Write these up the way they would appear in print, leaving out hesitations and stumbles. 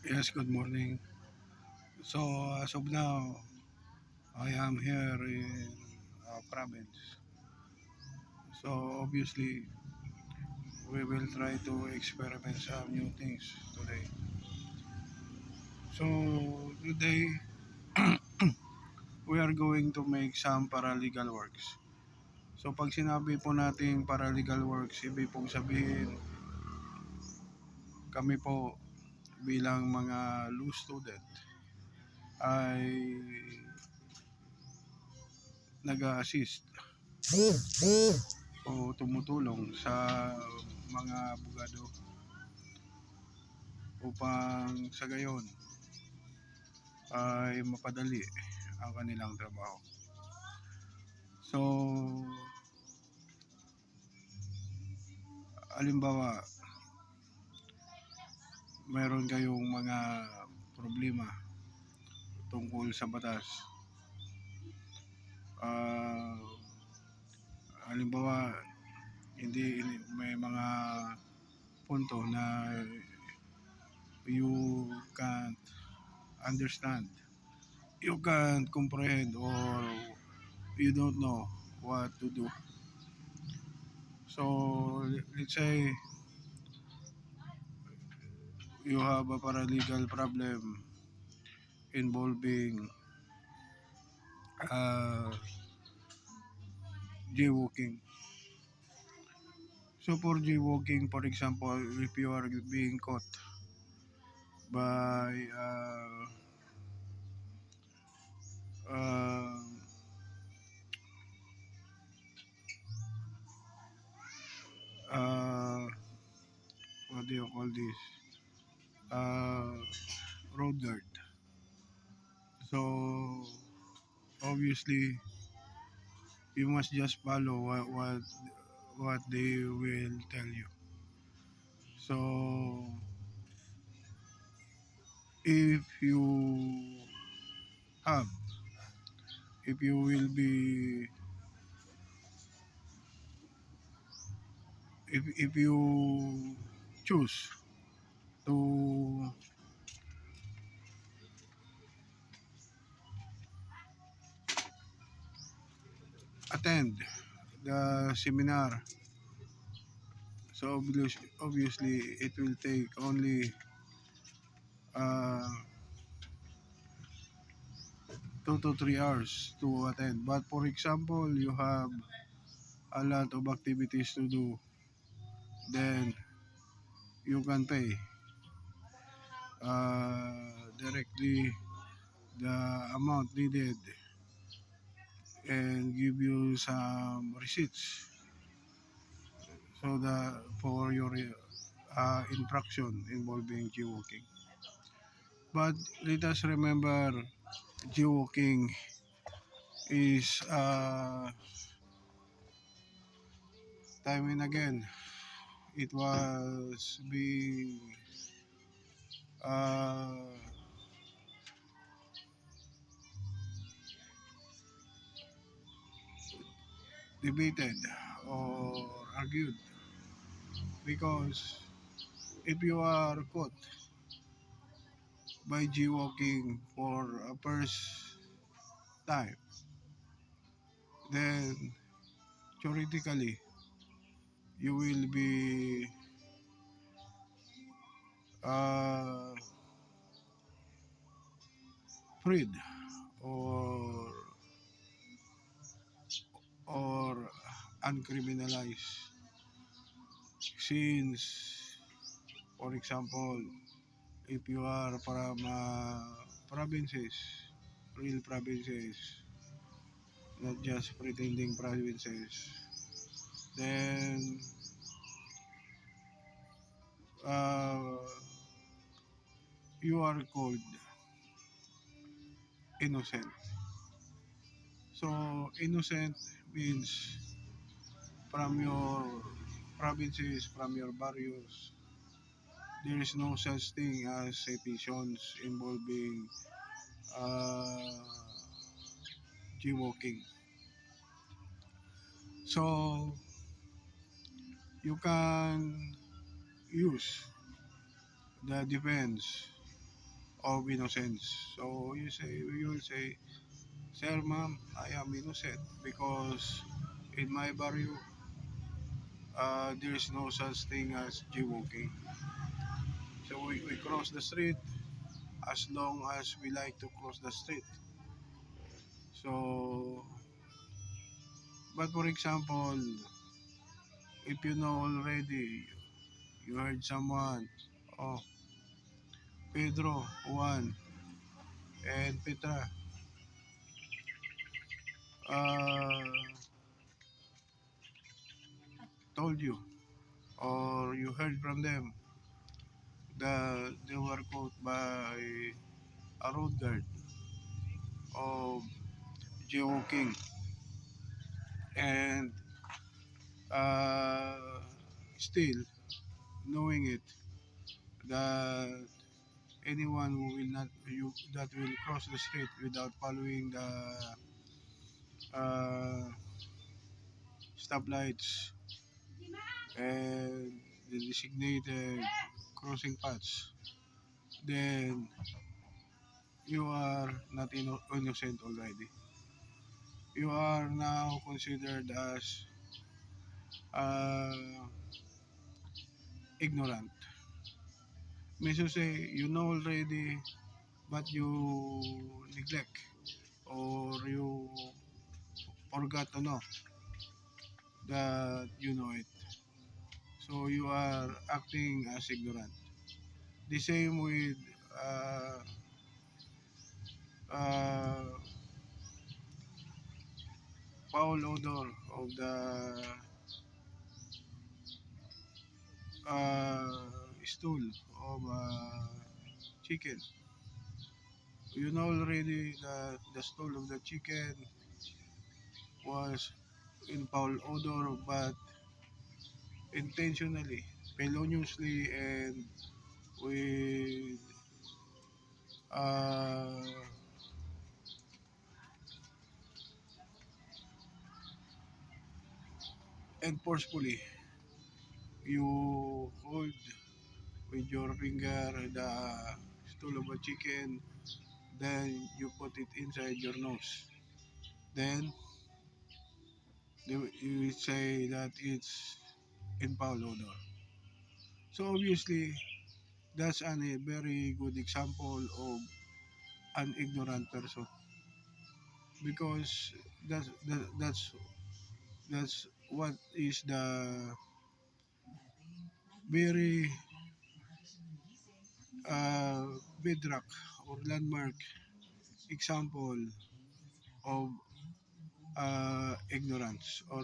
Yes, good morning. So, as of now, I am here in our province. So, obviously, we will try to experiment some new things today. So, today, we are going to make some paralegal works. So, pag sinabi po nating paralegal works, ibig pong sabihin, kami po bilang mga law student ay nag-assist o tumutulong sa mga abogado upang sa gayon ay mapadali ang kanilang trabaho. So, alimbawa, meron kayong mga problema tungkol sa batas. Ah, Halimbawa, hindi may mga punto na you can't understand, you can't comprehend, or you don't know what to do. So, let's say you have a paralegal problem involving uh, jaywalking. So for jaywalking, for example, if you are being caught by uh, uh, what do you call this? Uh, Road guard. So obviously, you must just follow what they will tell you. So if you have, if you will be, if you choose to attend the seminar, so obviously it will take only uh, 2 to 3 hours to attend. But for example, you have a lot of activities to do, then you can pay directly the amount needed and give you some receipts so that for your infraction involving jaywalking. But let us remember, jaywalking is time and again it was being uh, debated or argued, because if you are caught by jaywalking for a first time, then theoretically you will be uh, freed or or uncriminalized, since for example, if you are from provinces, real provinces, not just pretending provinces, then uh, you are called innocent. So innocent means from your provinces, from your barrios, there is no such thing as citations involving uh, jaywalking. So you can use the defense of innocence. So you will say, "Sir, ma'am, I am innocent because in my barrio, there is no such thing as jaywalking. So we cross the street as long as we like to cross the street." So, but for example, if you know already, you heard someone, oh, Pedro, Juan, and Petra, uh, told you, or you heard from them that they were caught by a road guard of jaywalking, and uh, still knowing it that anyone who will not you that will cross the street without following the uh, stoplights and the designated crossing paths, then you are not innocent already. You are now considered as uh, ignorant. Means to say, you know already, but you neglect or you forgot to know that you know it. So you are acting as ignorant. The same with uh, uh, foul odor of the stool of chicken. You know already that the stool of the chicken was in foul odor, but intentionally, feloniously, and with uh, and forcefully, you hold with your finger the stool of a chicken, then you put it inside your nose. Then you will say that it's in foul odor. So obviously, that's a very good example of an ignorant person because that's what is the very uh, bedrock or landmark example of ignorance or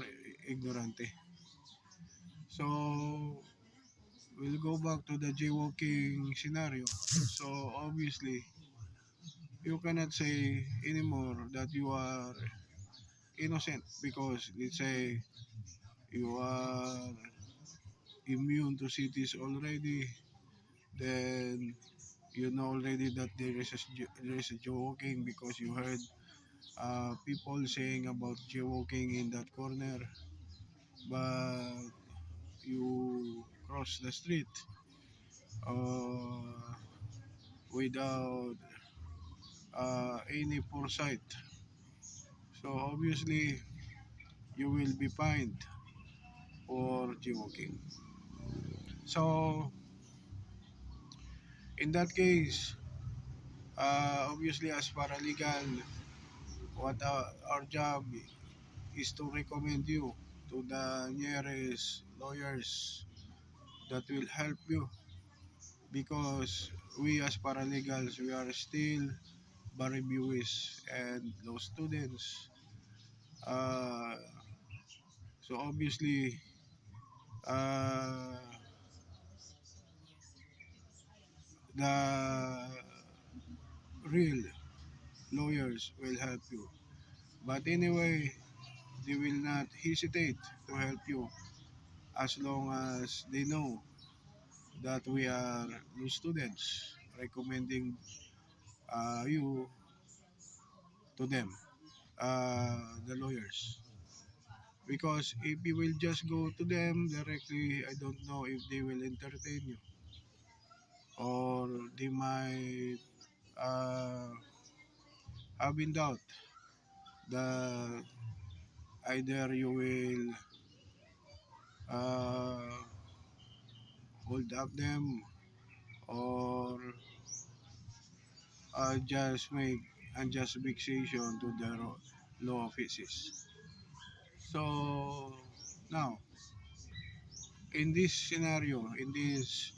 ignorante. So we'll go back to the jaywalking scenario. So obviously, you cannot say anymore that you are innocent because let's say you are immune to cities already, then you know already that there is a jaywalking because you heard people saying about jaywalking in that corner, but you cross the street uh, without any foresight. So obviously, you will be fined for jaywalking. So in that case, obviously as paralegal, what our job is to recommend you to the nearest lawyers that will help you because we as paralegals we are still bar reviewists and law students. Uh, so obviously, uh, the real lawyers will help you. But anyway, they will not hesitate to help you as long as they know that we are law students recommending you to them, the lawyers. Because if you will just go to them directly, I don't know if they will entertain you they might have in doubt that either you will hold up them or just make unjust fixation to their law offices. So now, in this scenario, in this